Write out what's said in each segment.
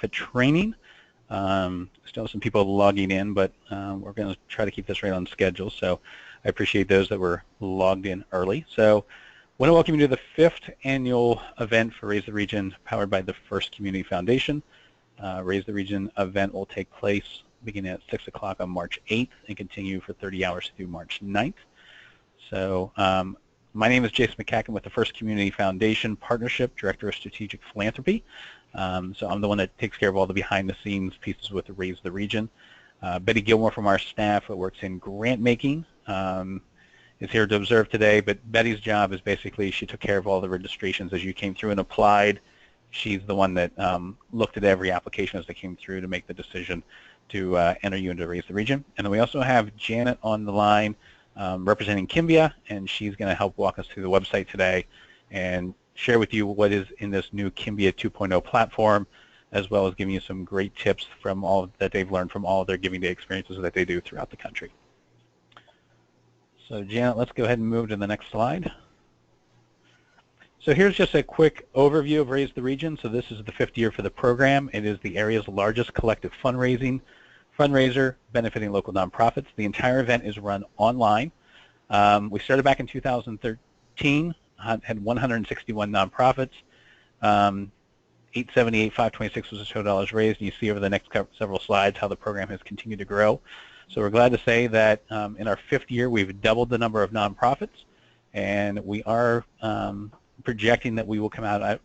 training. Still some people logging in, but we're going to try to keep this right on schedule. So I appreciate those that were logged in early. So I want to welcome you to the 5th annual event for Raise the Region, powered by the First Community Foundation. Raise the Region event will take place beginning at 6 o'clock on March 8th and continue for 30 hours through March 9th. So my name is Jason McCacken with the First Community Foundation Partnership, Director of Strategic Philanthropy. So I'm the one that takes care of all the behind-the-scenes pieces with the Raise the Region. Betty Gilmore from our staff that works in grant making is here to observe today, but Betty's job is basically she took care of all the registrations as you came through and applied. She's the one that looked at every application as they came through to make the decision to enter you into Raise the Region. And then we also have Janet on the line representing Kimbia, and she's going to help walk us through the website today and share with you what is in this new Kimbia 2.0 platform, as well as giving you some great tips from all that they've learned from all of their Giving Day experiences that they do throughout the country. So Janet, let's go ahead and move to the next slide. So here's just a quick overview of Raise the Region. So this is the 5th year for the program. It is the area's largest collective fundraiser benefiting local nonprofits. The entire event is run online. We started back in 2013, had 161 nonprofits. 878,526 was the total dollars raised, and you see over the next several slides how the program has continued to grow. So we're glad to say that in our 5th year we've doubled the number of nonprofits, and we are projecting that we will come out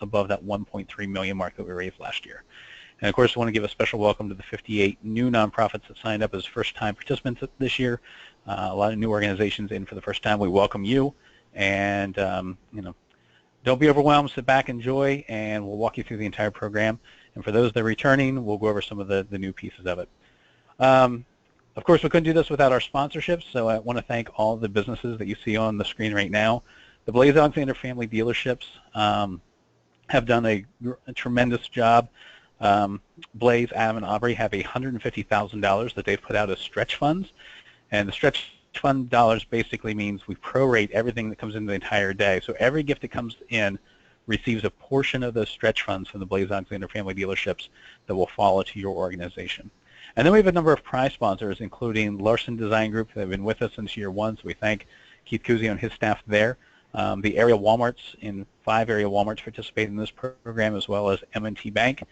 above that 1.3 million mark that we raised last year. And of course, I want to give a special welcome to the 58 new nonprofits that signed up as first-time participants this year. A lot of new organizations in for the first time. We welcome you, and you know, don't be overwhelmed. Sit back, enjoy, and we'll walk you through the entire program. And for those that are returning, we'll go over some of the new pieces of it. Of course, we couldn't do this without our sponsorships, so I want to thank all the businesses that you see on the screen right now. The Blaze Alexander family dealerships have done a tremendous job. Blaze, Adam, and Aubrey have $150,000 that they've put out as stretch funds, and the stretch fund dollars basically means we prorate everything that comes in the entire day. So every gift that comes in receives a portion of those stretch funds from the Blaze Alexander family dealerships that will follow to your organization. And then we have a number of prize sponsors, including Larson Design Group, that have been with us since year 1, so we thank Keith Kuzi and his staff there. The area Walmarts, in 5 area Walmarts participate in this program, as well as M&T Bank.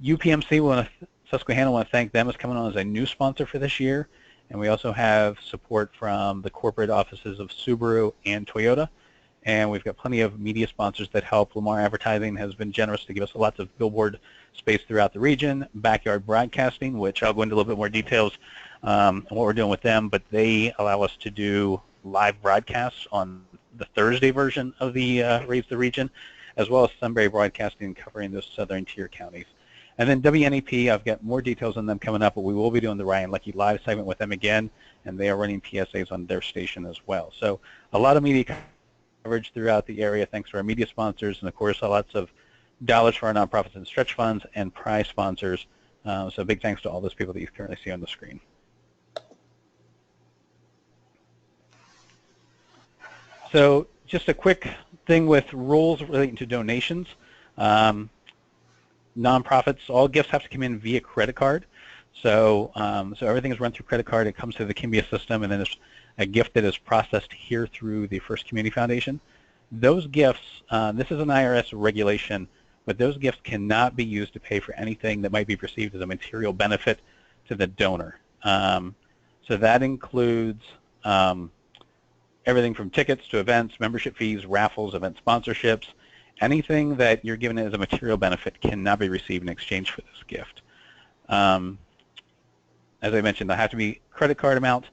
UPMC, Susquehanna, want to thank them as coming on as a new sponsor for this year. And we also have support from the corporate offices of Subaru and Toyota. And we've got plenty of media sponsors that help. Lamar Advertising has been generous to give us lots of billboard space throughout the region. Backyard Broadcasting, which I'll go into a little bit more details on what we're doing with them, but they allow us to do live broadcasts on the Thursday version of the Raise the Region, as well as Sunbury Broadcasting covering the southern tier counties. And then WNEP, I've got more details on them coming up, but we will be doing the Ryan Lucky Live segment with them again, and they are running PSAs on their station as well. So a lot of media coverage throughout the area thanks to our media sponsors, and of course lots of dollars for our nonprofits and stretch funds and prize sponsors. So big thanks to all those people that you currently see on the screen. So just a quick thing with rules relating to donations. Nonprofits, all gifts have to come in via credit card. So everything is run through credit card. It comes through the Kimbia system, and then there's a gift that is processed here through the First Community Foundation. Those gifts, this is an IRS regulation, but those gifts cannot be used to pay for anything that might be perceived as a material benefit to the donor. So that includes everything from tickets to events, membership fees, raffles, event sponsorships. Anything that you're given as a material benefit cannot be received in exchange for this gift. As I mentioned, there has to be credit card amount,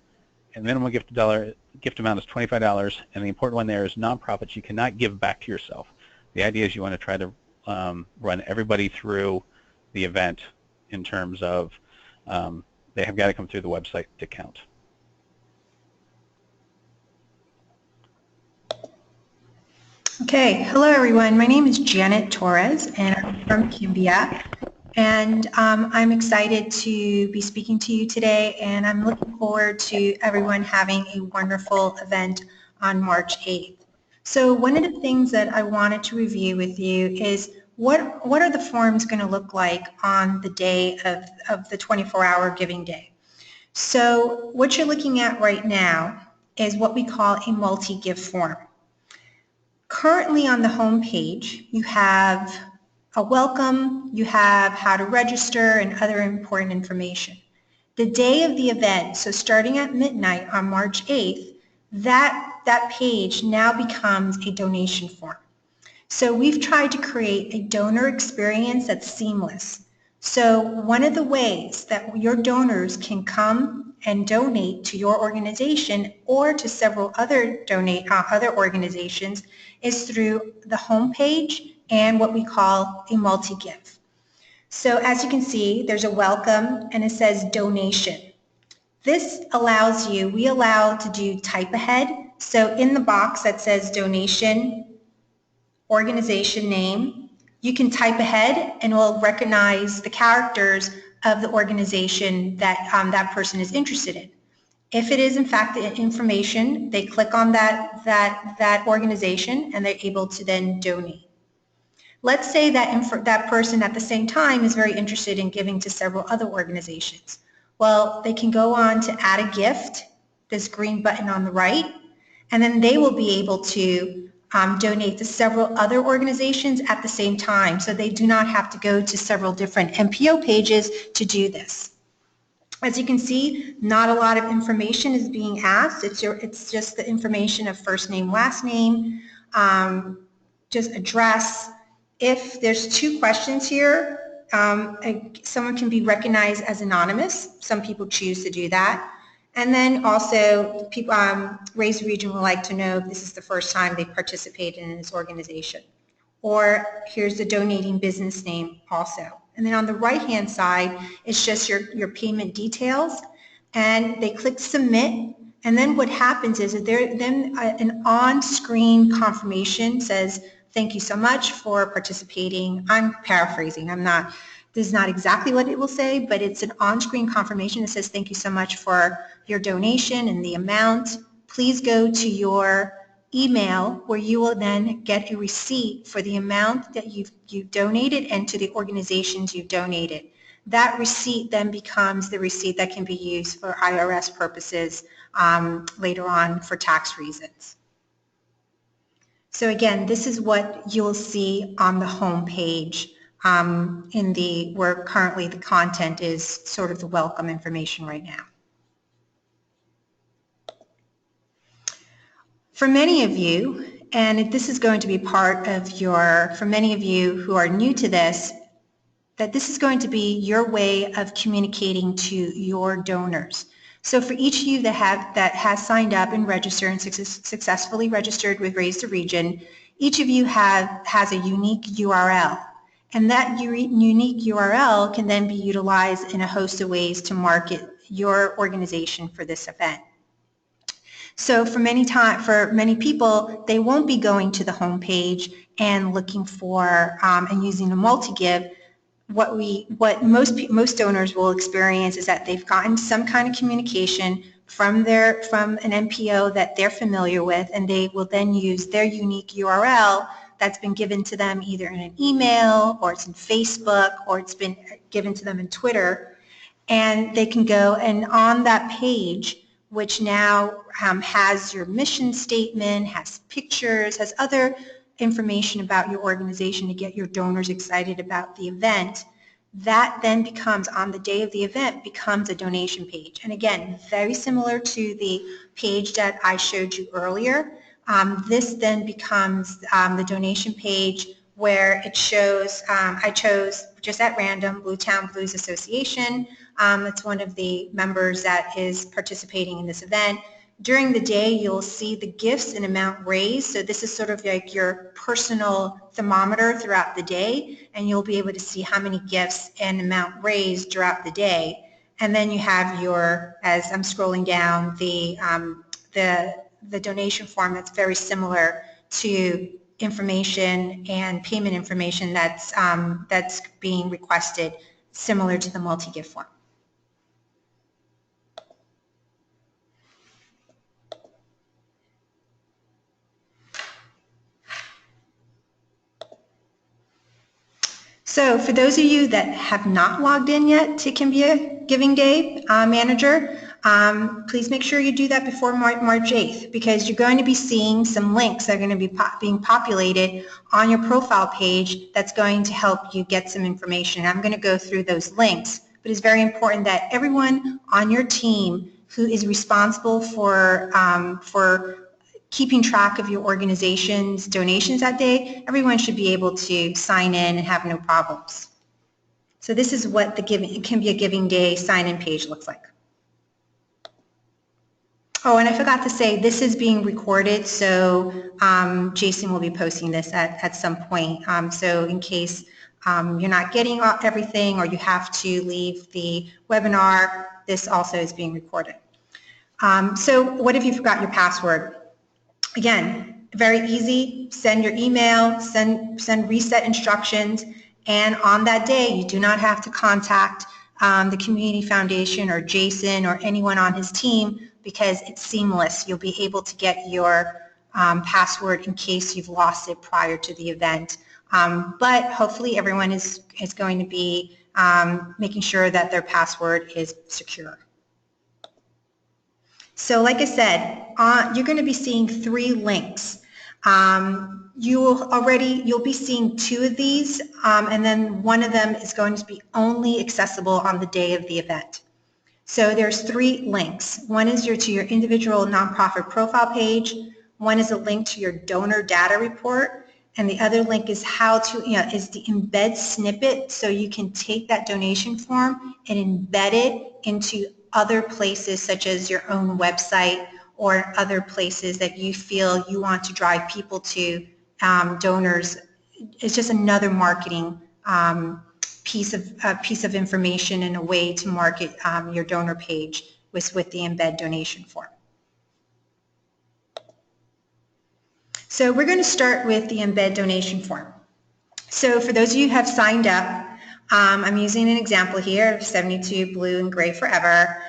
and minimum gift amount is $25. And the important one there is nonprofits. You cannot give back to yourself. The idea is you want to try to run everybody through the event in terms of they have got to come through the website to count. Okay, hello everyone. My name is Janet Torres, and I'm from Kimbia. And I'm excited to be speaking to you today, and I'm looking forward to everyone having a wonderful event on March 8th. So one of the things that I wanted to review with you is what are the forms going to look like on the day of the 24-hour giving day? So what you're looking at right now is what we call a multi-give form. Currently on the home page, you have a welcome, you have how to register, and other important information. The day of the event, so starting at midnight on March 8th, that page now becomes a donation form. So we've tried to create a donor experience that's seamless. So one of the ways that your donors can come and donate to your organization or to several other other organizations is through the homepage and what we call a multi-give. So as you can see, there's a welcome and it says donation. This allows you, we allow to do type ahead. So in the box that says donation, organization name, you can type ahead and it will recognize the characters of the organization that that person is interested in. If it is in fact the information, they click on that organization and they're able to then donate. Let's say that person at the same time is very interested in giving to several other organizations. Well, they can go on to add a gift, this green button on the right, and then they will be able to donate to several other organizations at the same time, so they do not have to go to several different NPO pages to do this. As you can see, not a lot of information is being asked. It's just the information of first name, last name, just address. If there's two questions here, someone can be recognized as anonymous. Some people choose to do that. And then also, people, Raise Region would like to know if this is the first time they participated in this organization. Or here's the donating business name also. And then on the right-hand side, it's just your payment details. And they click submit. And then what happens is that then an on-screen confirmation says, thank you so much for participating. I'm paraphrasing. This is not exactly what it will say, but it's an on-screen confirmation that says thank you so much for your donation and the amount. Please go to your email where you will then get a receipt for the amount that you've donated and to the organizations you've donated. That receipt then becomes the receipt that can be used for IRS purposes later on for tax reasons. So again, this is what you'll see on the home page where currently the content is sort of the welcome information right now. For many of you, and this is going to be part of for many of you who are new to this, that this is going to be your way of communicating to your donors. So for each of you that has signed up and registered and successfully registered with Raise the Region, each of you has a unique URL. And that unique URL can then be utilized in a host of ways to market your organization for this event. So for many people, they won't be going to the home page and looking for and using a multi-give. What most donors will experience is that they've gotten some kind of communication from an NPO that they're familiar with, and they will then use their unique URL that's been given to them either in an email or it's in Facebook or it's been given to them in Twitter, and they can go and on that page, which now has your mission statement, has pictures, has other information about your organization to get your donors excited about the event, that then becomes, on the day of the event, becomes a donation page. And again, very similar to the page that I showed you earlier. This then becomes the donation page where it shows, I chose just at random, Bluetown Blues Association. It's one of the members that is participating in this event. During the day, you'll see the gifts and amount raised. So this is sort of like your personal thermometer throughout the day, and you'll be able to see how many gifts and amount raised throughout the day. And then you have as I'm scrolling down, the donation form that's very similar to information and payment information that's being requested, similar to the multi-gift form. So for those of you that have not logged in yet to Kimbia Giving Day Manager, please make sure you do that before March 8th, because you're going to be seeing some links that are going to be being populated on your profile page that's going to help you get some information. I'm going to go through those links, but it's very important that everyone on your team who is responsible for keeping track of your organization's donations that day, everyone should be able to sign in and have no problems. So this is what the Kimbia Giving Day sign-in page looks like. Oh, and I forgot to say, this is being recorded, so Jason will be posting this at some point. So in case you're not getting everything or you have to leave the webinar, this also is being recorded. So what if you forgot your password? Again, very easy. Send your email, send reset instructions, and on that day, you do not have to contact the Community Foundation or Jason or anyone on his team, because it's seamless. You'll be able to get your password in case you've lost it prior to the event. But hopefully everyone is going to be making sure that their password is secure. So like I said, you're going to be seeing 3 links. You'll be seeing 2 of these, and then one of them is going to be only accessible on the day of the event. So there's 3 links. One is to your individual nonprofit profile page. One is a link to your donor data report, and the other link is is the embed snippet, so you can take that donation form and embed it into other places such as your own website or other places that you feel you want to drive people to, donors. It's just another marketing piece of information and a way to market your donor page with the embed donation form. So we're going to start with the embed donation form. So for those of you who have signed up, I'm using an example here of 72 Blue and Gray Forever.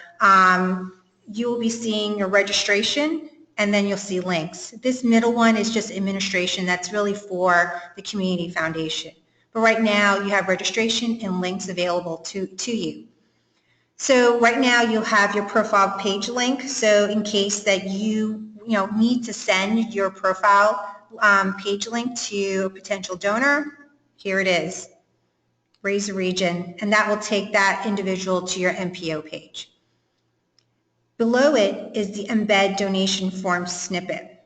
You will be seeing your registration, and then you'll see links. This middle one is just administration. That's really for the Community Foundation. But right now you have registration and links available to you. So right now you'll have your profile page link. So in case that you need to send your profile page link to a potential donor, here it is. Raise a region, and that will take that individual to your NPO page. Below it is the embed donation form snippet.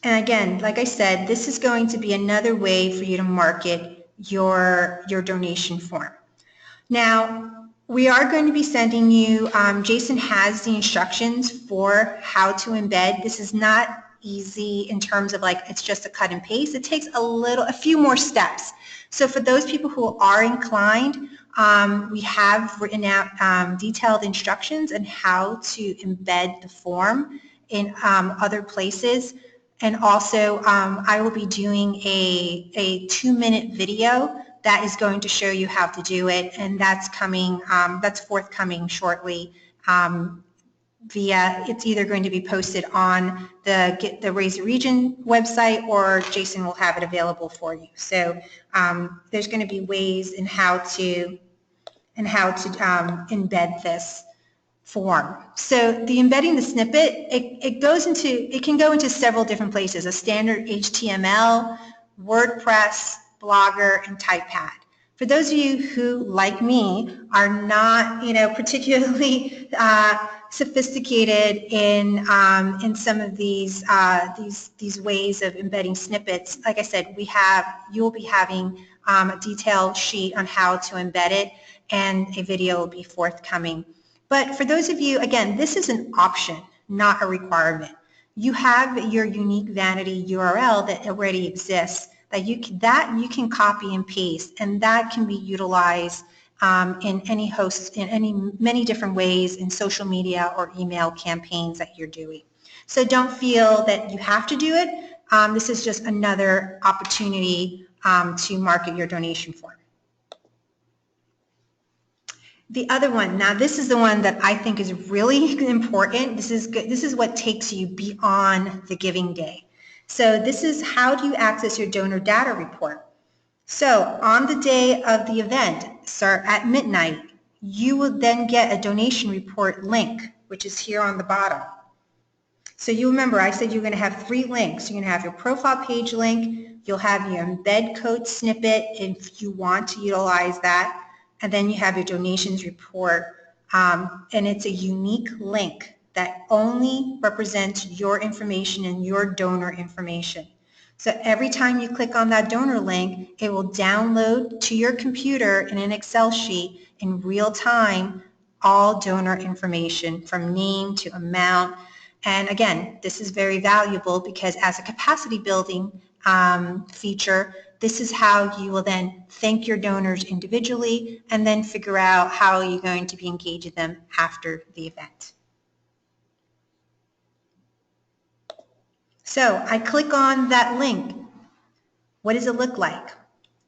And again, like I said, this is going to be another way for you to market your donation form. Now, we are going to be sending you, Jason has the instructions for how to embed. This is not easy in terms of it's just a cut and paste. It takes a few more steps. So for those people who are inclined, we have written out detailed instructions on how to embed the form in other places. And also, I will be doing a 2-minute video that is going to show you how to do it, and that's forthcoming shortly. It's either going to be posted on the Raise a Region website, or Jason will have it available for you. So there's going to be ways in how to embed this form. So the embedding the snippet, it can go into several different places: a standard HTML, WordPress, Blogger, and TypePad. For those of you who, like me, are not sophisticated in some of these ways of embedding snippets, like I said, you'll be having a detailed sheet on how to embed it, and a video will be forthcoming. But for those of you, again, this is an option, not a requirement. You have your unique vanity URL that already exists that you can copy and paste, and that can be utilized in many different ways in social media or email campaigns that you're doing. So don't feel that you have to do it. This is just another opportunity to market your donation form. The other one, now this is the one that I think is really important. This is what takes you beyond the giving day. So this is, how do you access your donor data report? So on the day of the event, start at midnight, you will then get a donation report link, which is here on the bottom. So you remember I said you're going to have 3 links. You're going to have your profile page link, you'll have your embed code snippet if you want to utilize that, and then you have your donations report. And it's a unique link that only represents your information and your donor information. So every time you click on that donor link, it will download to your computer in an Excel sheet in real time all donor information from name to amount. And again, this is very valuable because as a capacity building feature, this is how you will then thank your donors individually and then figure out how you're going to be engaging them after the event. So I click on that link. What does it look like?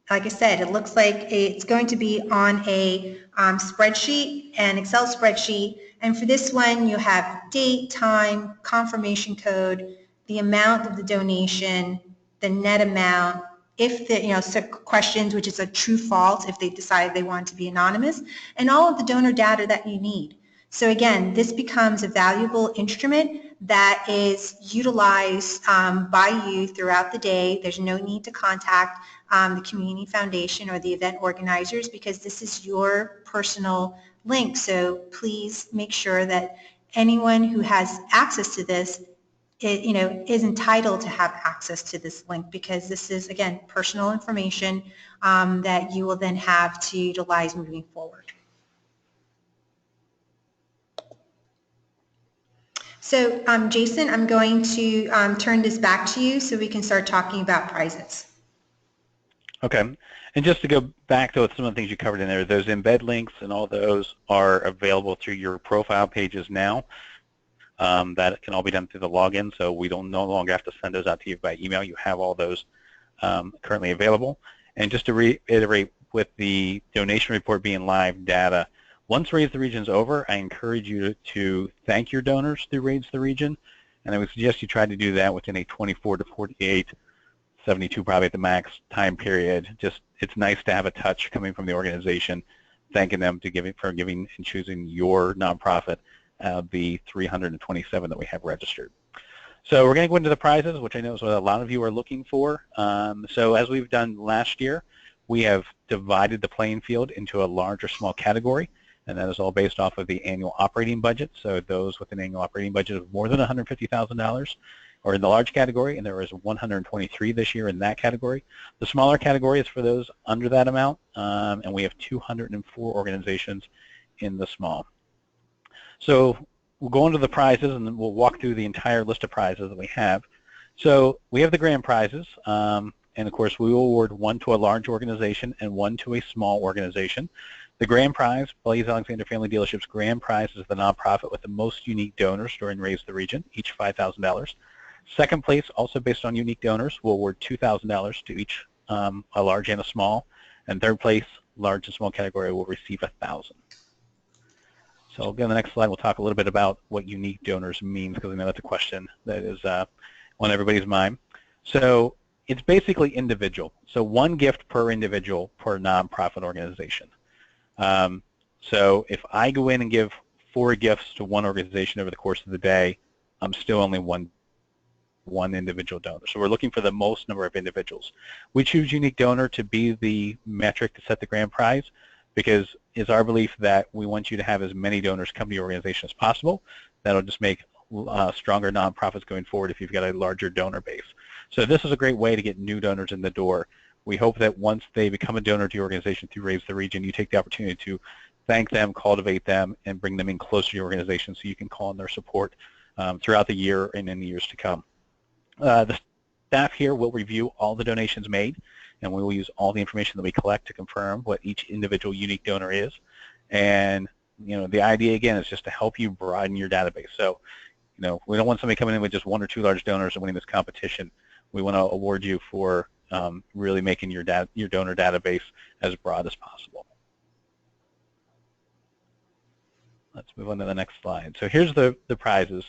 Like I said, it looks like it's going to be on a spreadsheet, an Excel spreadsheet. And for this one, you have date, time, confirmation code, the amount of the donation, the net amount, if the, questions, which is a true false if they decide they want to be anonymous, and all of the donor data that you need. So again, this becomes a valuable instrument that is utilized by you throughout the day. There's no need to contact the community foundation or the event organizers because this is your personal link. So please make sure that anyone who has access to this is entitled to have access to this link because this is, again, personal information that you will then have to utilize moving forward. So Jason, I'm going to turn this back to you so we can start talking about prizes. Okay, and just to go back to some of the things you covered in there, those embed links and all those are available through your profile pages now. That can all be done through the login, so we don't no longer have to send those out to you by email. You have all those currently available. And just to reiterate, with the donation report being live data, once Raise the Region is over, I encourage you to thank your donors through Raise the Region, and I would suggest you try to do that within a 24 to 48, 72 probably at the max time period. Just it's nice to have a touch coming from the organization, thanking them for giving and choosing your nonprofit. The 327 that we have registered. So we're going to go into the prizes, which I know is what a lot of you are looking for. So as we've done last year, we have divided the playing field into a large or small category, and that is all based off of the annual operating budget. So those with an annual operating budget of more than $150,000 are in the large category, and there was 123 this year in that category. The smaller category is for those under that amount, and we have 204 organizations in the small. So we'll go into the prizes, and then we'll walk through the entire list of prizes that we have. So we have the grand prizes, and of course we will award one to a large organization and one to a small organization. The grand prize, Blaze Alexander Family Dealerships grand prize, is the nonprofit with the most unique donors during Raise the Region, each $5,000. Second place, also based on unique donors, will award $2,000 to each, a large and a small. And third place, large and small category, will receive $1,000. So I'll go to the next slide. We'll talk a little bit about what unique donors means, because I know that's a question that is on everybody's mind. So it's basically individual. So one gift per individual per nonprofit organization. So if I go in and give 4 gifts to one organization over the course of the day, I'm still only one individual donor. So we're looking for the most number of individuals. We choose unique donor to be the metric to set the grand prize, because it's our belief that we want you to have as many donors come to your organization as possible. That'll just make stronger nonprofits going forward if you've got a larger donor base. So this is a great way to get new donors in the door. We hope that once they become a donor to your organization through Raise the Region, you take the opportunity to thank them, cultivate them, and bring them in closer to your organization so you can call on their support throughout the year and in the years to come. The staff here will review all the donations made, and we will use all the information that we collect to confirm what each individual unique donor is. And the idea again is just to help you broaden your database. So we don't want somebody coming in with just 1 or 2 large donors and winning this competition. We want to award you for really making your donor database as broad as possible. Let's move on to the next slide. So here's the prizes.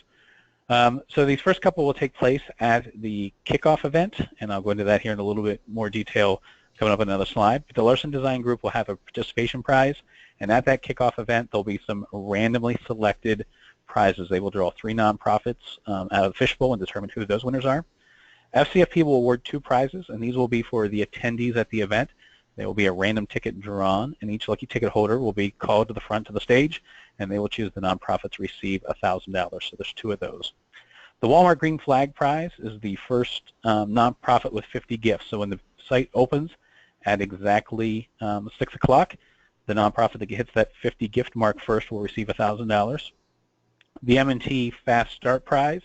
So these first couple will take place at the kickoff event, and I'll go into that here in a little bit more detail coming up on another slide. But the Larson Design Group will have a participation prize, and at that kickoff event, there'll be some randomly selected prizes. They will draw 3 nonprofits out of the fishbowl and determine who those winners are. FCFP will award 2 prizes, and these will be for the attendees at the event. There will be a random ticket drawn, and each lucky ticket holder will be called to the front of the stage, and they will choose the nonprofit to receive $1,000. So there's 2 of those. The Walmart Green Flag Prize is the first nonprofit with 50 gifts. So when the site opens at exactly 6 o'clock, the nonprofit that hits that 50 gift mark first will receive $1,000. The M&T Fast Start Prize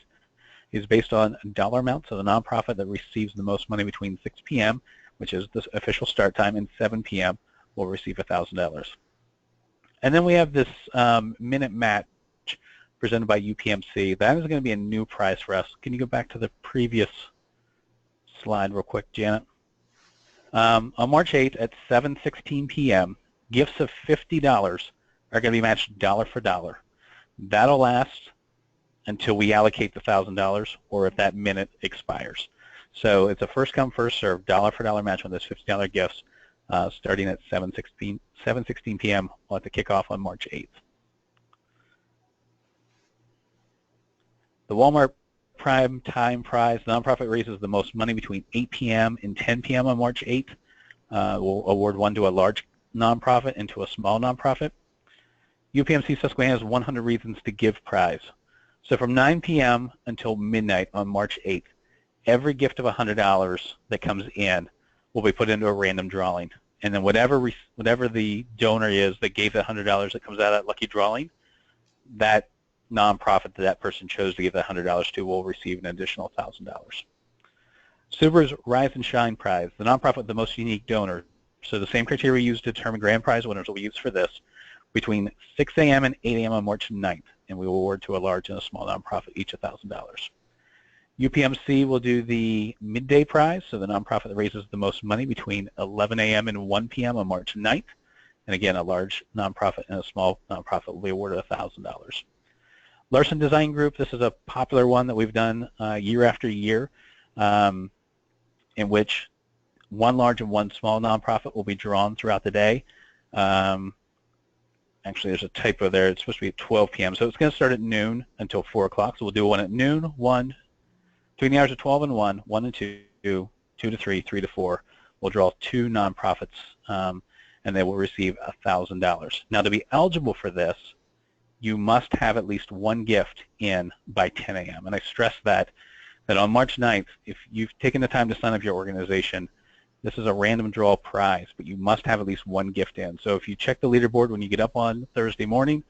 is based on dollar amount, so the nonprofit that receives the most money between 6 p.m., which is the official start time, and 7 p.m. will receive $1,000. And then we have this minute match presented by UPMC. That is going to be a new prize for us. Can you go back to the previous slide real quick, Janet? On March 8th at 7:16 p.m., gifts of $50 are going to be matched dollar for dollar. That'll last until we allocate the $1,000 or if that minute expires. So it's a first come, first served, dollar for dollar match on those $50 gifts starting at 7:16 p.m. at the kickoff on March 8th. The Walmart Prime Time Prize, the nonprofit raises the most money between 8 p.m. and 10 p.m. on March 8th. We'll award 1 to a large nonprofit and to a small nonprofit. UPMC Susquehanna has 100 Reasons to Give prize. So from 9 p.m. until midnight on March 8th, every gift of $100 that comes in will be put into a random drawing. And then whatever the donor is that gave that $100 that comes out of that lucky drawing, that nonprofit that person chose to give that $100 to will receive an additional $1,000. Subaru's Rise and Shine Prize, the nonprofit with the most unique donor. So the same criteria used to determine grand prize winners will be used for this between 6 a.m. and 8 a.m. on March 9th, and we will award to a large and a small nonprofit each $1,000. UPMC will do the midday prize, so the nonprofit that raises the most money between 11 a.m. and 1 p.m. on March 9th. And again, a large nonprofit and a small nonprofit will be awarded $1,000. Larson Design Group, this is a popular one that we've done year after year, in which 1 large and 1 small nonprofit will be drawn throughout the day. Actually, there's a typo there. It's supposed to be at 12 p.m. So it's going to start at noon until 4 o'clock. So we'll do one at noon, 1, between the hours of 12 and 1, 1 and 2, 2 to 3, 3 to 4. We'll draw 2 nonprofits, and they will receive $1,000. Now, to be eligible for this, you must have at least 1 gift in by 10 a.m. And I stress that on March 9th, if you've taken the time to sign up your organization, this is a random draw prize, but you must have at least 1 gift in. So if you check the leaderboard when you get up on Thursday morning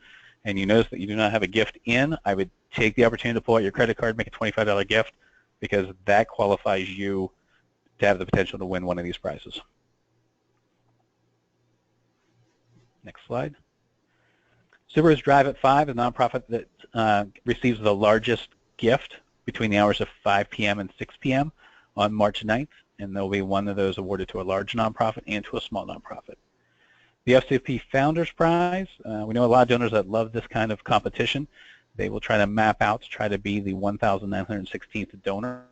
and you notice that you do not have a gift in, I would take the opportunity to pull out your credit card, make a $25 gift, because that qualifies you to have the potential to win one of these prizes. Next slide. Subaru's Drive at 5 is a nonprofit that receives the largest gift between the hours of 5 p.m. and 6 p.m. on March 9th, and there will be 1 of those awarded to a large nonprofit and to a small nonprofit. The FCFP Founders Prize, we know a lot of donors that love this kind of competition. They will try to map out to try to be the 1,916th donor.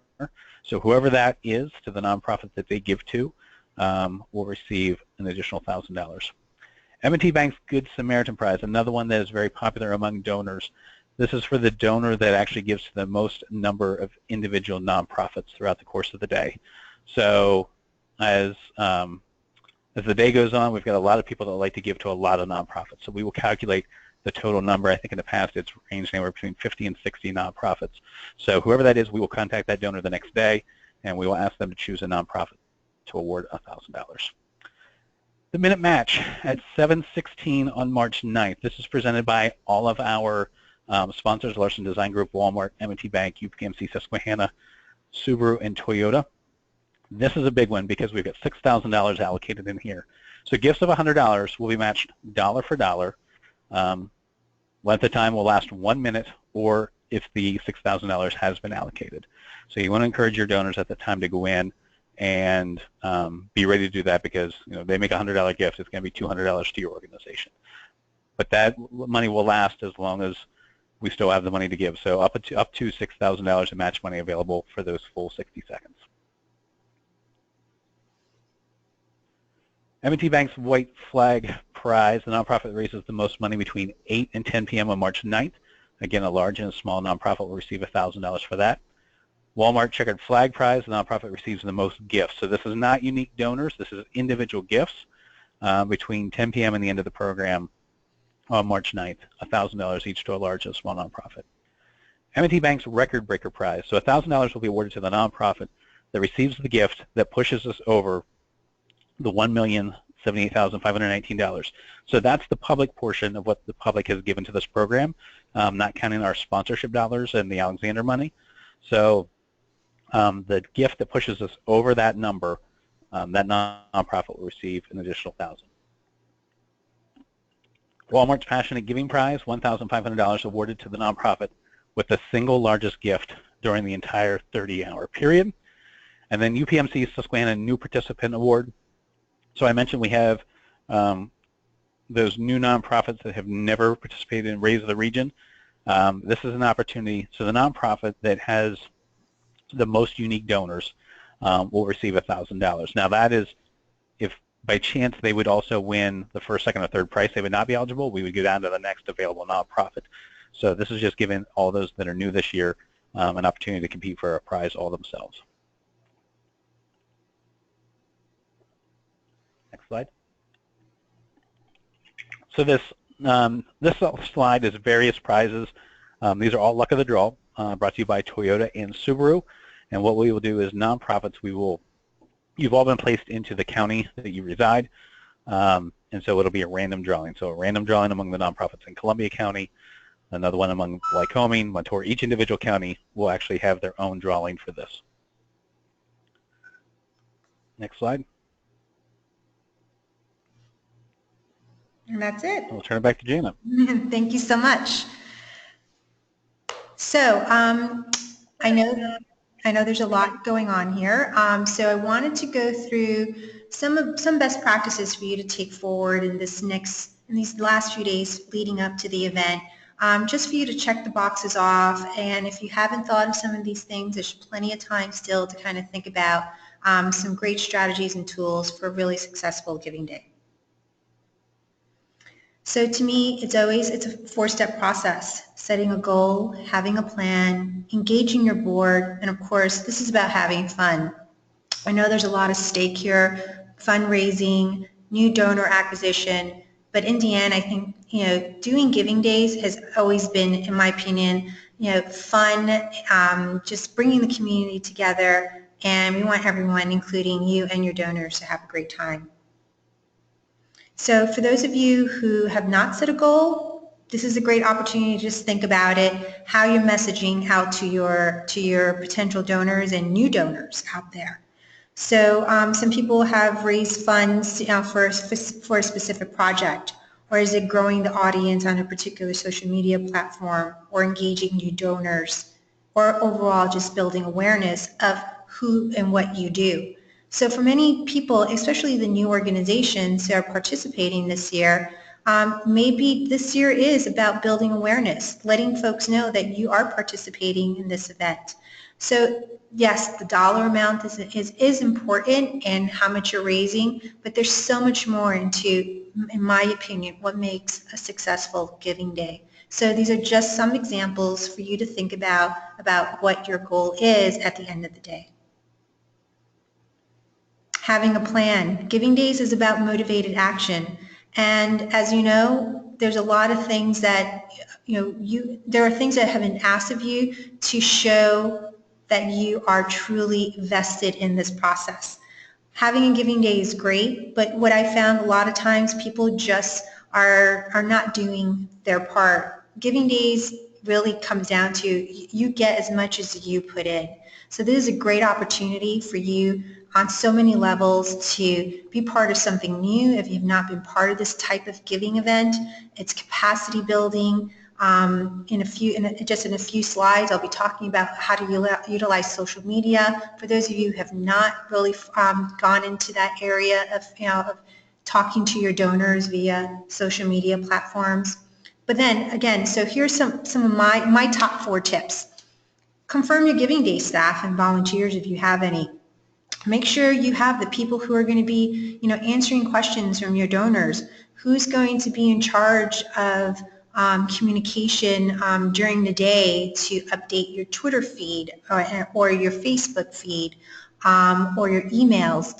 So whoever that is to the nonprofit that they give to will receive an additional $1,000. M&T Bank's Good Samaritan Prize, another one that is very popular among donors. This is for the donor that actually gives to the most number of individual nonprofits throughout the course of the day. So as the day goes on, we've got a lot of people that like to give to a lot of nonprofits. So we will calculate the total number. I think in the past it's ranged anywhere between 50 and 60 nonprofits. So whoever that is, we will contact that donor the next day, and we will ask them to choose a nonprofit to award $1,000. The Minute Match at 7:16 on March 9th. This is presented by all of our sponsors, Larson Design Group, Walmart, M&T Bank, UPMC Susquehanna, Subaru, and Toyota. This is a big one because we've got $6,000 allocated in here. So gifts of $100 will be matched dollar for dollar. Length of time will last 1 minute, or if the $6,000 has been allocated. So you want to encourage your donors at the time to go in and be ready to do that, because they make a $100 gift, it's going to be $200 to your organization. But that money will last as long as we still have the money to give. So up to $6,000 in match money available for those full 60 seconds. M&T Bank's White Flag Prize, the nonprofit that raises the most money between 8 and 10 p.m. on March 9th. Again, a large and a small nonprofit will receive $1,000 for that. Walmart Checkered Flag Prize, the nonprofit receives the most gifts. So this is not unique donors. This is individual gifts between 10 p.m. and the end of the program on March 9th, $1,000 each to a large and small nonprofit. M&T Bank's Record Breaker Prize. So $1,000 will be awarded to the nonprofit that receives the gift that pushes us over the $1,078,519. So that's the public portion of what the public has given to this program, not counting our sponsorship dollars and the Alexander money. So the gift that pushes us over that number, that nonprofit will receive an additional $1,000. Walmart's Passionate Giving Prize, $1,500 awarded to the nonprofit with the single largest gift during the entire 30-hour period. And then UPMC's Susquehanna New Participant Award. So I mentioned we have those new nonprofits that have never participated in Raise the Region. This is an opportunity. So the nonprofit that has the most unique donors will receive $1,000. Now that is, if by chance they would also win the first, second, or third prize, they would not be eligible. We would go down to the next available nonprofit. So this is just giving all those that are new this year an opportunity to compete for a prize all themselves. Next slide. So this slide is various prizes. These are all luck of the draw, brought to you by Toyota and Subaru. And what we will do is nonprofits, you've all been placed into the county that you reside, and so it'll be a random drawing. So a random drawing among the nonprofits in Columbia County, another one among Lycoming, Montour. Each individual county will actually have their own drawing for this. Next slide. And that's it. We'll turn it back to Jana. Thank you so much. So I know there's a lot going on here. So I wanted to go through some best practices for you to take forward in these last few days leading up to the event, just for you to check the boxes off. And if you haven't thought of some of these things, there's plenty of time still to kind of think about some great strategies and tools for a really successful Giving Day. So to me, it's a four-step process: setting a goal, having a plan, engaging your board, and of course, this is about having fun. I know there's a lot at stake here: fundraising, new donor acquisition, but in the end, I think, doing Giving Days has always been, in my opinion, fun, just bringing the community together, and we want everyone, including you and your donors, to have a great time. So for those of you who have not set a goal, this is a great opportunity to just think about it, how you're messaging out to your potential donors and new donors out there. So some people have raised funds for a specific project, or is it growing the audience on a particular social media platform, or engaging new donors, or overall just building awareness of who and what you do. So for many people, especially the new organizations that are participating this year, maybe this year is about building awareness, letting folks know that you are participating in this event. So yes, the dollar amount is important and how much you're raising, but there's so much more into, in my opinion, what makes a successful Giving Day. So these are just some examples for you to think about what your goal is at the end of the day. Having a plan. Giving Days is about motivated action. And as you know, there's a lot of things that, there are things that have been asked of you to show that you are truly vested in this process. Having a Giving Day is great, but what I found a lot of times, people just are not doing their part. Giving Days really comes down to you get as much as you put in. So this is a great opportunity for you on so many levels to be part of something new. If you've not been part of this type of giving event, it's capacity building. In a few slides, I'll be talking about how to utilize social media. For those of you who have not really gone into that area of talking to your donors via social media platforms. But then again, so here's some of my top 4 tips. Confirm your Giving Day staff and volunteers if you have any. Make sure you have the people who are going to be, answering questions from your donors. Who's going to be in charge of communication during the day to update your Twitter feed or your Facebook feed or your emails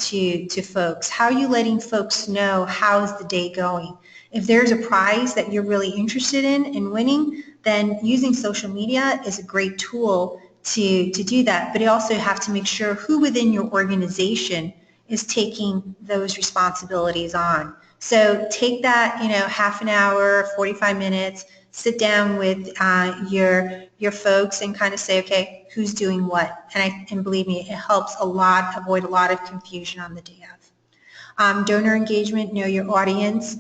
to folks? How are you letting folks know how's the day going? If there's a prize that you're really interested in winning, then using social media is a great tool to do that. But you also have to make sure who within your organization is taking those responsibilities on. So take that, half an hour, 45 minutes, sit down with your folks and kind of say, okay, who's doing what? And believe me, it helps avoid a lot of confusion on the day of. Donor engagement, know your audience.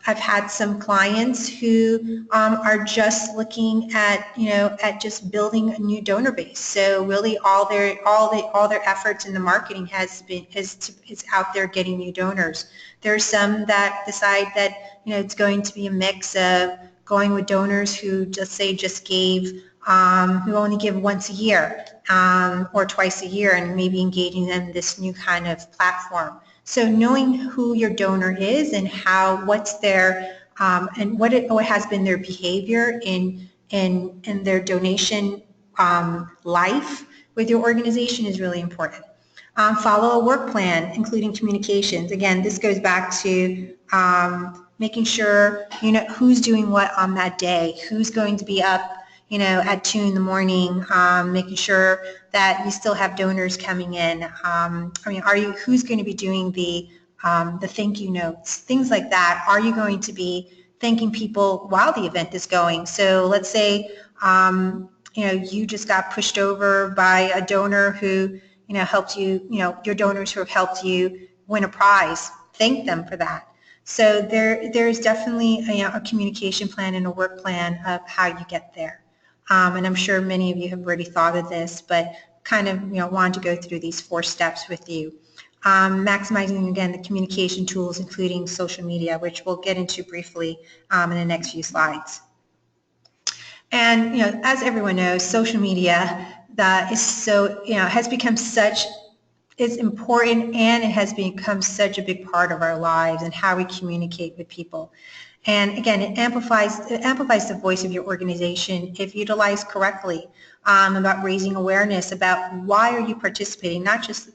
I've had some clients who are just looking at, at just building a new donor base. So really all their efforts in the marketing is out there getting new donors. There's some that decide that, it's going to be a mix of going with donors who just gave, who only give once a year or twice a year, and maybe engaging them in this new kind of platform. So knowing who your donor is and what's their and what has been their behavior in their donation life with your organization is really important. Follow a work plan, including communications. Again, this goes back to making sure who's doing what on that day, who's going to be up at 2 in the morning, making sure that you still have donors coming in. Who's going to be doing the thank you notes, things like that? Are you going to be thanking people while the event is going? So let's say, you just got pushed over by a donor who, helped you, your donors who have helped you win a prize. Thank them for that. So there's definitely a communication plan and a work plan of how you get there. And I'm sure many of you have already thought of this, but kind of wanted to go through these 4 steps with you. Maximizing, again, the communication tools, including social media, which we'll get into briefly in the next few slides. And as everyone knows, social media has become it's important, and it has become such a big part of our lives and how we communicate with people. And again, it amplifies the voice of your organization if utilized correctly, about raising awareness about why are you participating, not just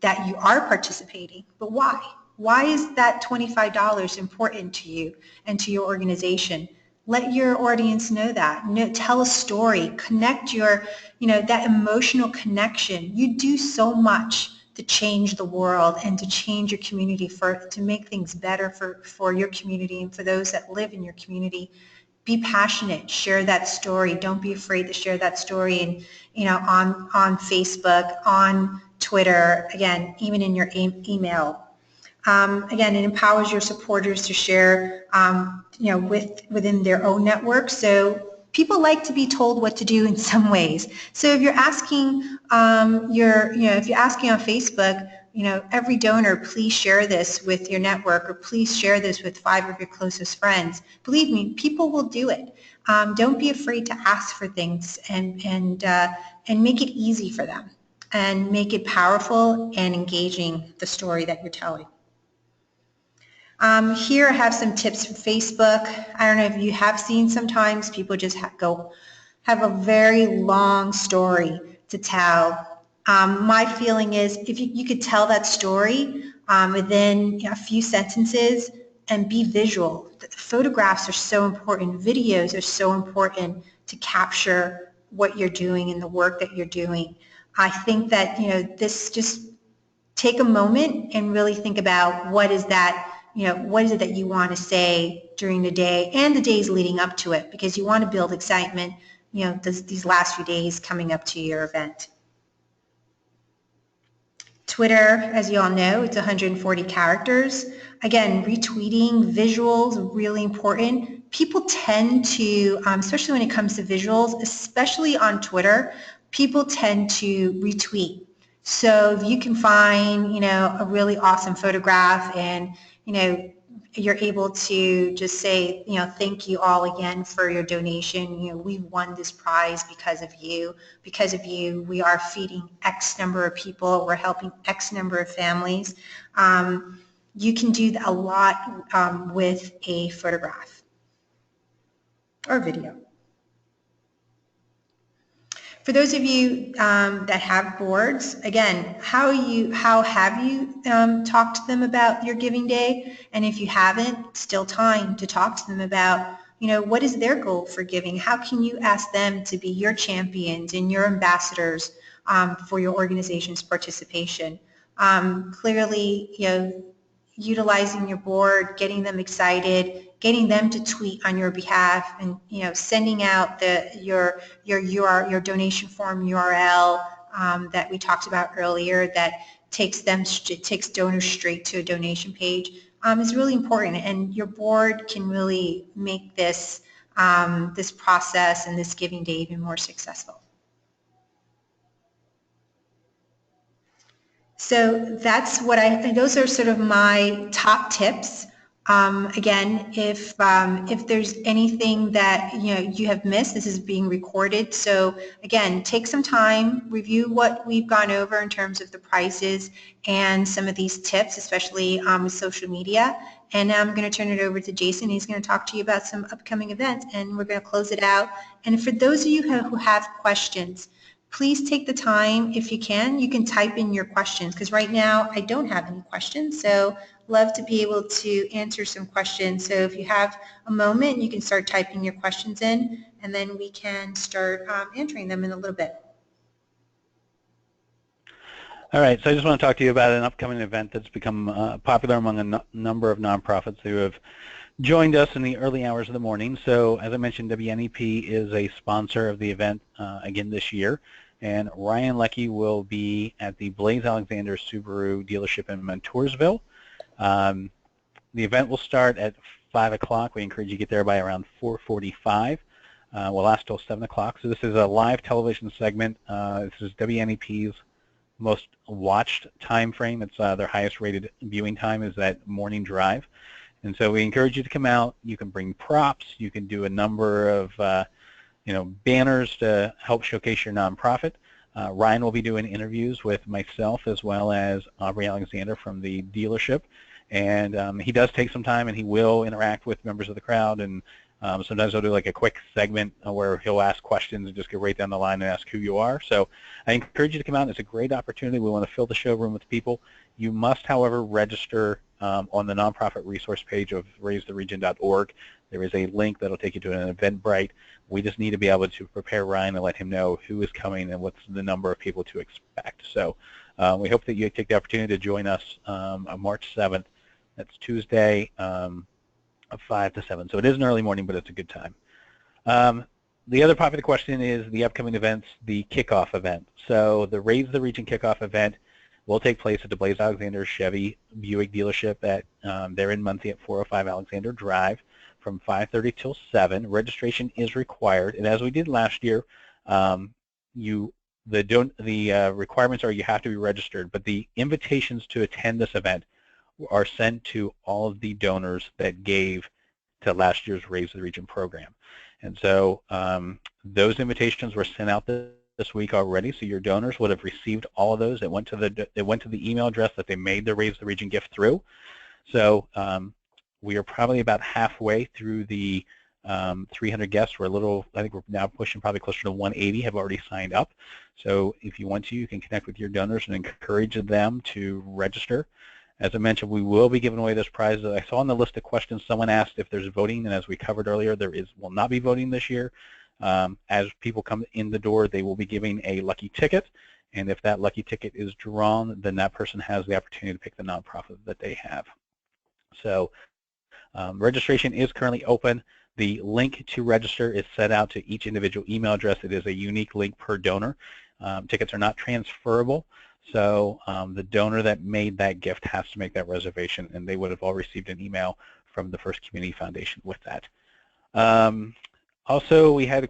that you are participating, but why. Why is that $25 important to you and to your organization? Let your audience know that. Tell a story. Connect that emotional connection. You do so much to change the world and to change your community, to make things better for your community and for those that live in your community. Be passionate. Share that story. Don't be afraid to share that story on Facebook, on Twitter, again, even in your email. Again, it empowers your supporters to share, within their own network. So people like to be told what to do in some ways. So if you're asking, if you're asking on Facebook, every donor, please share this with your network, or please share this with 5 of your closest friends. Believe me, people will do it. Don't be afraid to ask for things, and make it easy for them, and make it powerful and engaging, the story that you're telling. Here I have some tips for Facebook. I don't know if you have seen, sometimes people just have a very long story to tell. My feeling is if you could tell that story within a few sentences and be visual. The photographs are so important. Videos are so important to capture what you're doing and the work that you're doing. I think that, this, just take a moment and really think about what is that, what is it that you want to say during the day and the days leading up to it, because you want to build excitement, these last few days coming up to your event. Twitter, as you all know, it's 140 characters. Again, retweeting, visuals, really important. People tend to, especially when it comes to visuals, especially on Twitter, people tend to retweet. So if you can find, a really awesome photograph and, you're able to just say, thank you all again for your donation. We won this prize because of you. Because of you, we are feeding X number of people. We're helping X number of families. You can do a lot with a photograph or video. For those of you that have boards, again, how have you talked to them about your giving day? And if you haven't, still time to talk to them about, what is their goal for giving? How can you ask them to be your champions and your ambassadors for your organization's participation? Clearly, utilizing your board, getting them excited, getting them to tweet on your behalf, and sending out your donation form URL that we talked about earlier that takes donors straight to a donation page is really important, and your board can really make this this process and this giving day even more successful. So those are sort of my top tips. Again, if there's anything that you have missed, this is being recorded. So again, take some time, review what we've gone over in terms of the prices and some of these tips, especially with social media. And now I'm going to turn it over to Jason. He's going to talk to you about some upcoming events, and we're going to close it out. And for those of you who have questions, please take the time, if you can type in your questions, because right now I don't have any questions, so love to be able to answer some questions. So if you have a moment, you can start typing your questions in, and then we can start answering them in a little bit. All right, so I just want to talk to you about an upcoming event that's become popular among a number of nonprofits who have joined us in the early hours of the morning. So as I mentioned, WNEP is a sponsor of the event again this year, and Ryan Leckie will be at the Blaze Alexander Subaru dealership in Montoursville. The event will start at 5 o'clock. We encourage you to get there by around 4:45. We'll last till 7 o'clock. So this is a live television segment. This is WNEP's most watched time frame. It's their highest rated viewing time is that morning drive. And so we encourage you to come out. You can bring props. You can do a number of banners to help showcase your nonprofit. Ryan will be doing interviews with myself as well as Aubrey Alexander from the dealership. And he does take some time, and he will interact with members of the crowd. And sometimes he'll do like a quick segment where he'll ask questions and just go right down the line and ask who you are. So I encourage you to come out. It's a great opportunity. We want to fill the showroom with people. You must, however, register on the nonprofit resource page of raisetheregion.org. There is a link that will take you to an Eventbrite. We just need to be able to prepare Ryan and let him know who is coming and what's the number of people to expect. So we hope that you take the opportunity to join us on March 7th. That's Tuesday, of 5 to 7. So it is an early morning, but it's a good time. The other popular question is the upcoming events, the kickoff event. So the Raise the Region kickoff event will take place at the Blaze Alexander Chevy Buick dealership at they're in Muncie at 405 Alexander Drive from 5:30 till 7. Registration is required, and as we did last year, the requirements are you have to be registered, but the invitations to attend this event are sent to all of the donors that gave to last year's Raise the Region program. And so those invitations were sent out this week already, so your donors would have received all of those. It went to the email address that they made the Raise the Region gift through. So we are probably about halfway through the 300 guests. I think we're now pushing probably closer to 180 have already signed up. So if you want to, you can connect with your donors and encourage them to register. As I mentioned, we will be giving away this prize. I saw on the list of questions someone asked if there's voting, and as we covered earlier, will not be voting this year. As people come in the door, they will be giving a lucky ticket, and if that lucky ticket is drawn, then that person has the opportunity to pick the nonprofit that they have. So registration is currently open. The link to register is set out to each individual email address. It is a unique link per donor. Tickets are not transferable. So the donor that made that gift has to make that reservation, and they would have all received an email from the First Community Foundation with that. Also, we had,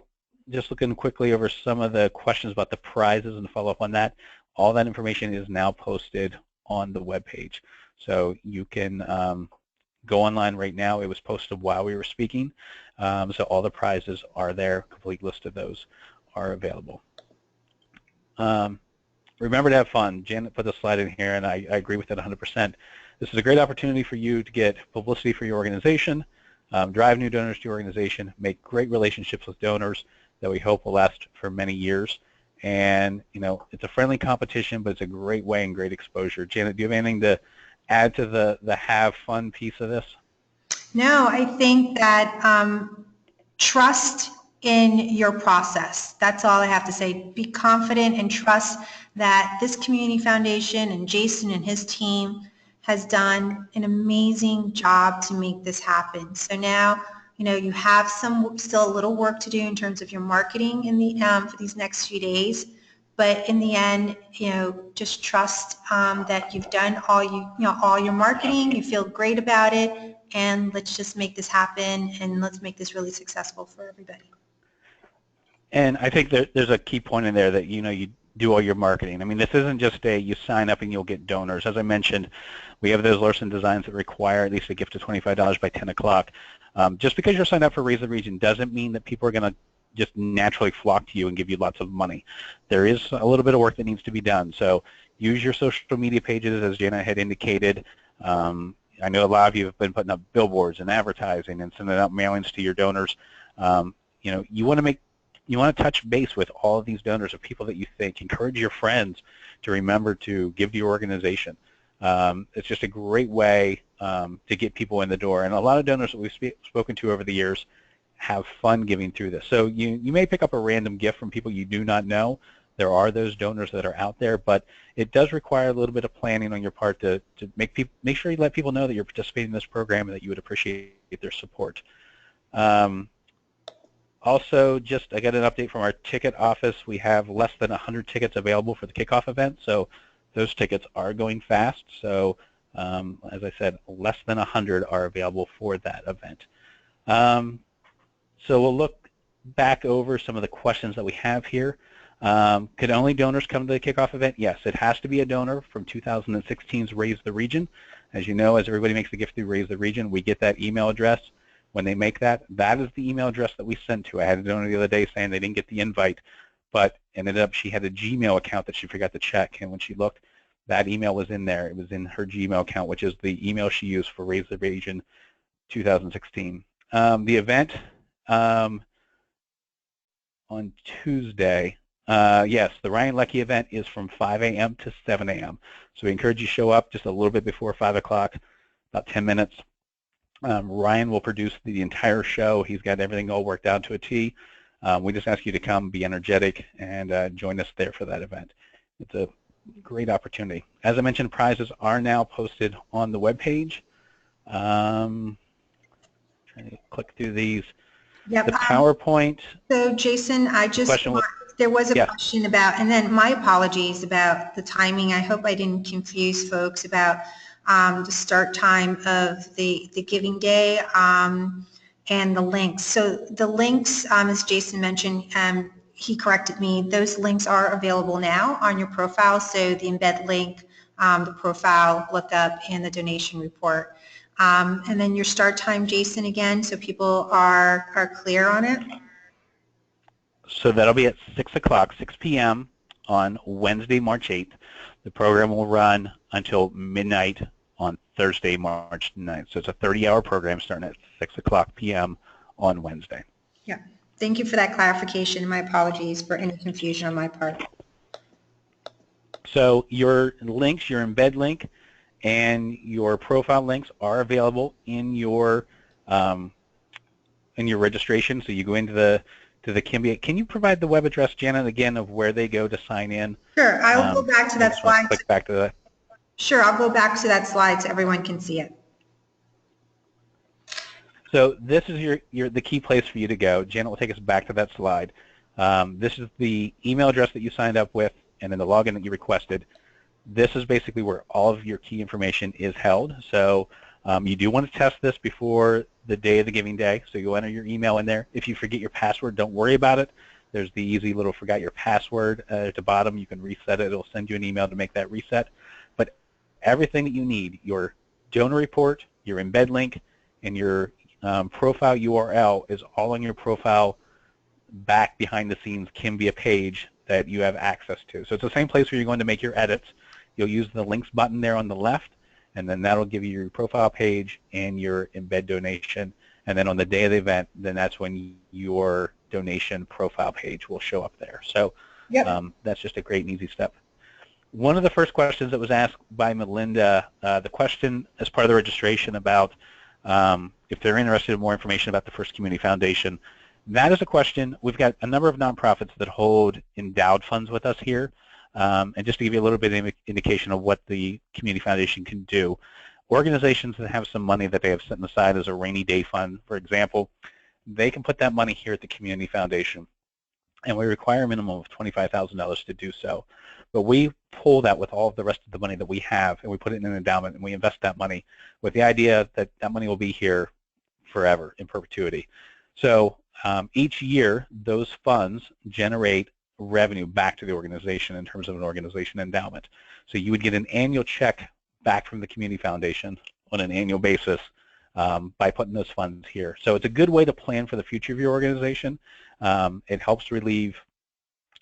just looking quickly over some of the questions about the prizes and follow up on that, all that information is now posted on the webpage. So you can go online right now. It was posted while we were speaking, so all the prizes are there. Complete list of those are available. Remember to have fun. Janet put the slide in here, and I agree with it 100%. This is a great opportunity for you to get publicity for your organization, drive new donors to your organization, make great relationships with donors that we hope will last for many years. And, you know, it's a friendly competition, but it's a great way and great exposure. Janet, do you have anything to add to the have fun piece of this? No, I think that trust in your process. That's all I have to say. Be confident and trust that this community foundation and Jason and his team has done an amazing job to make this happen. So now, you know, you have still a little work to do in terms of your marketing in the for these next few days. But in the end, you know, just trust that you've done all your marketing. You feel great about it, and let's just make this happen, and let's make this really successful for everybody. And I think there's a key point in there that, you know, you do all your marketing. I mean, this isn't just you sign up and you'll get donors. As I mentioned, we have those Larson designs that require at least a gift of $25 by 10 o'clock. Just because you're signed up for Raise the Region doesn't mean that people are going to just naturally flock to you and give you lots of money. There is a little bit of work that needs to be done. So use your social media pages, as Jana had indicated. I know a lot of you have been putting up billboards and advertising and sending out mailings to your donors. You know, you want to touch base with all of these donors of people that you think. Encourage your friends to remember to give to your organization. It's just a great way to get people in the door. And a lot of donors that we've spoken to over the years have fun giving through this. So you may pick up a random gift from people you do not know. There are those donors that are out there, but it does require a little bit of planning on your part to make sure you let people know that you're participating in this program and that you would appreciate their support. Also, I got an update from our ticket office. We have less than 100 tickets available for the kickoff event, so those tickets are going fast. So, as I said, less than 100 are available for that event. So we'll look back over some of the questions that we have here. Could only donors come to the kickoff event? Yes, it has to be a donor from 2016's Raise the Region. As you know, as everybody makes the gift through Raise the Region, we get that email address. When they make that is the email address that we send to. I had a donor the other day saying they didn't get the invite, but ended up she had a Gmail account that she forgot to check, and when she looked, that email was in there. It was in her Gmail account, which is the email she used for Raise the Region 2016. The event on Tuesday, yes, the Ryan Leckie event is from 5 a.m. to 7 a.m. So we encourage you to show up just a little bit before 5 o'clock, about 10 minutes. Ryan will produce the entire show. He's got everything all worked out to a T. We just ask you to come, be energetic, and join us there for that event. It's a great opportunity. As I mentioned, prizes are now posted on the webpage. Trying to click through these. Yep. The PowerPoint. So Jason, there was a question about, and then my apologies about the timing. I hope I didn't confuse folks about the start time of the giving day and the links. So the links, as Jason mentioned, he corrected me, those links are available now on your profile. So the embed link, the profile lookup, and the donation report. And then your start time, Jason, again, so people are clear on it. So that'll be at 6 o'clock, 6 p.m. on Wednesday, March 8th. The program will run until midnight on Thursday, March 9th. So it's a 30-hour program starting at 6 o'clock p.m. on Wednesday. Yeah. Thank you for that clarification. My apologies for any confusion on my part. So your links, your embed link, and your profile links are available in your registration. So you go into the Kimbia. Can you provide the web address, Janet, again, of where they go to sign in? Sure. I'll go back to that slide. Click back to that. Sure. I'll go back to that slide so everyone can see it. So this is the key place for you to go. Janet will take us back to that slide. This is the email address that you signed up with, and then the login that you requested. This is basically where all of your key information is held. So you do want to test this before the day of the giving day. So you'll enter your email in there. If you forget your password, don't worry about it. There's the easy little forgot your password at the bottom. You can reset it. It'll send you an email to make that reset. But everything that you need, your donor report, your embed link, and your profile URL is all on your profile back behind the scenes Kimbia page that you have access to. So it's the same place where you're going to make your edits. You'll use the links button there on the left, and then that'll give you your profile page and your embed donation. And then on the day of the event, then that's when your donation profile page will show up there. So that's just a great and easy step. One of the first questions that was asked by Melinda, the question as part of the registration about if they're interested in more information about the First Community Foundation, that is a question. We've got a number of nonprofits that hold endowed funds with us here. And just to give you a little bit of indication of what the Community Foundation can do, organizations that have some money that they have set aside as a rainy day fund, for example, they can put that money here at the Community Foundation. And we require a minimum of $25,000 to do so. But we pull that with all of the rest of the money that we have, and we put it in an endowment, and we invest that money with the idea that that money will be here forever, in perpetuity. So each year, those funds generate revenue back to the organization in terms of an organization endowment. So you would get an annual check back from the Community Foundation on an annual basis by putting those funds here. So it's a good way to plan for the future of your organization. It helps relieve,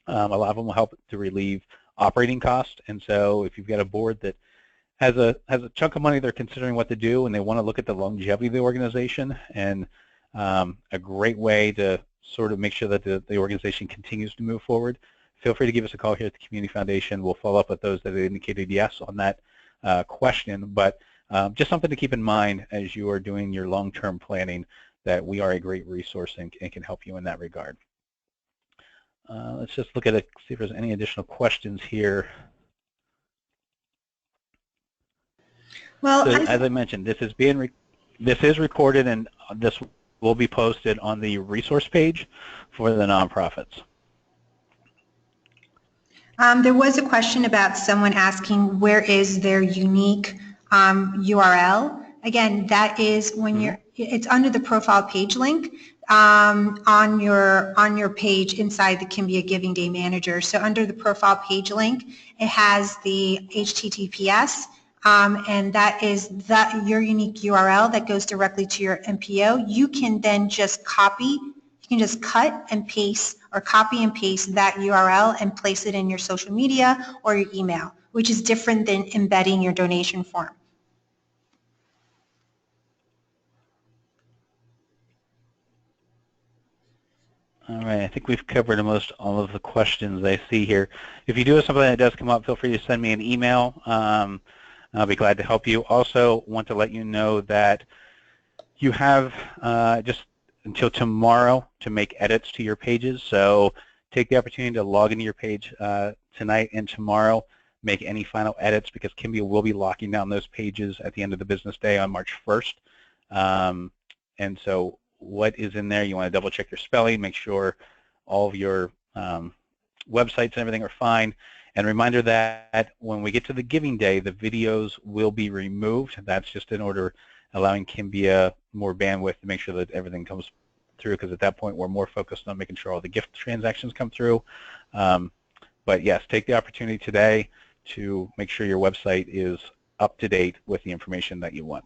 a lot of them will help to relieve operating costs. And so if you've got a board that has a chunk of money they're considering what to do and they want to look at the longevity of the organization, and a great way to sort of make sure that the organization continues to move forward, feel free to give us a call here at the Community Foundation. We'll follow up with those that indicated yes on that question. But just something to keep in mind as you are doing your long-term planning, that we are a great resource and can help you in that regard. Let's just look at it, see if there's any additional questions here. Well, so, as I mentioned, this is recorded, and this will be posted on the resource page for the nonprofits. There was a question about someone asking where is their unique URL. Again, that is when it's under the profile page link on your page inside the Kimbia Giving Day Manager. So under the profile page link, it has the HTTPS, and that is your unique URL that goes directly to your NPO. You can then just you can just cut and paste or copy and paste that URL and place it in your social media or your email, which is different than embedding your donation form. All right, I think we've covered almost all of the questions I see here. If you do have something that does come up, feel free to send me an email. I'll be glad to help you. Also want to let you know that you have just until tomorrow to make edits to your pages. So take the opportunity to log into your page tonight and tomorrow, make any final edits, because Kimbia will be locking down those pages at the end of the business day on March 1st. And so what is in there, you want to double check your spelling, make sure all of your websites and everything are fine. And a reminder that when we get to the giving day, the videos will be removed. That's just in order allowing Kimbia more bandwidth to make sure that everything comes through, because at that point we're more focused on making sure all the gift transactions come through. But yes, take the opportunity today to make sure your website is up to date with the information that you want.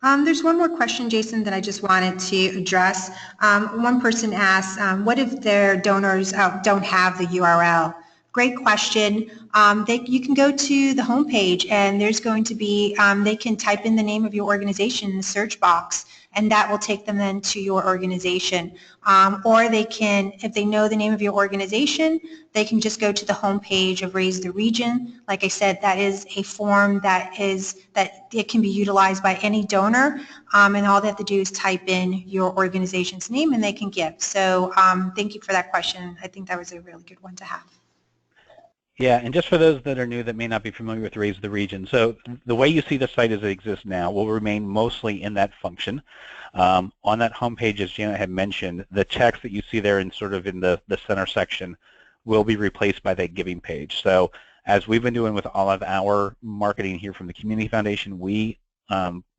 There's one more question, Jason, that I just wanted to address. One person asked, what if their donors don't have the URL? Great question. You can go to the homepage, and there's going to be, they can type in the name of your organization in the search box, and that will take them then to your organization. Or they can, if they know the name of your organization, they can just go to the homepage of Raise the Region. Like I said, that is a form that it can be utilized by any donor, and all they have to do is type in your organization's name and they can give. So thank you for that question. I think that was a really good one to have. Yeah, and just for those that are new that may not be familiar with Raise the Region, so the way you see the site as it exists now will remain mostly in that function. On that homepage, as Janet had mentioned, the text that you see there in sort of in the center section will be replaced by that giving page. So as we've been doing with all of our marketing here from the Community Foundation, we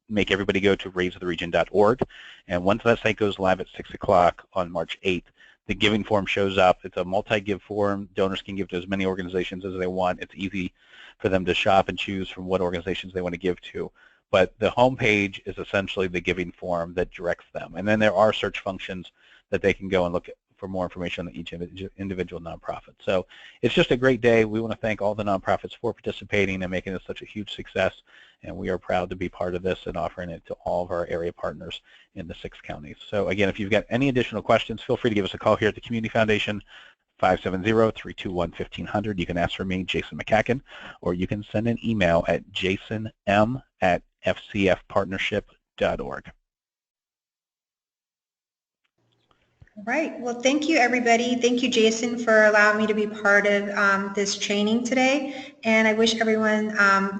make everybody go to raisetheregion.org, and once that site goes live at 6 o'clock on March 8th, the giving form shows up. It's a multi-give form. Donors can give to as many organizations as they want. It's easy for them to shop and choose from what organizations they want to give to. but the home page is essentially the giving form that directs them. And then there are search functions that they can go and look at for more information on each individual nonprofit. So it's just a great day. We want to thank all the nonprofits for participating and making this such a huge success, and we are proud to be part of this and offering it to all of our area partners in the 6 counties. So again, if you've got any additional questions, feel free to give us a call here at the Community Foundation, 570-321-1500. You can ask for me, Jason McCacken, or you can send an email at jasonm@fcfpartnership.org. All right. Well, thank you, everybody. Thank you, Jason, for allowing me to be part of this training today. And I wish everyone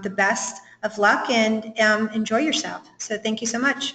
the best of luck and enjoy yourself. So thank you so much.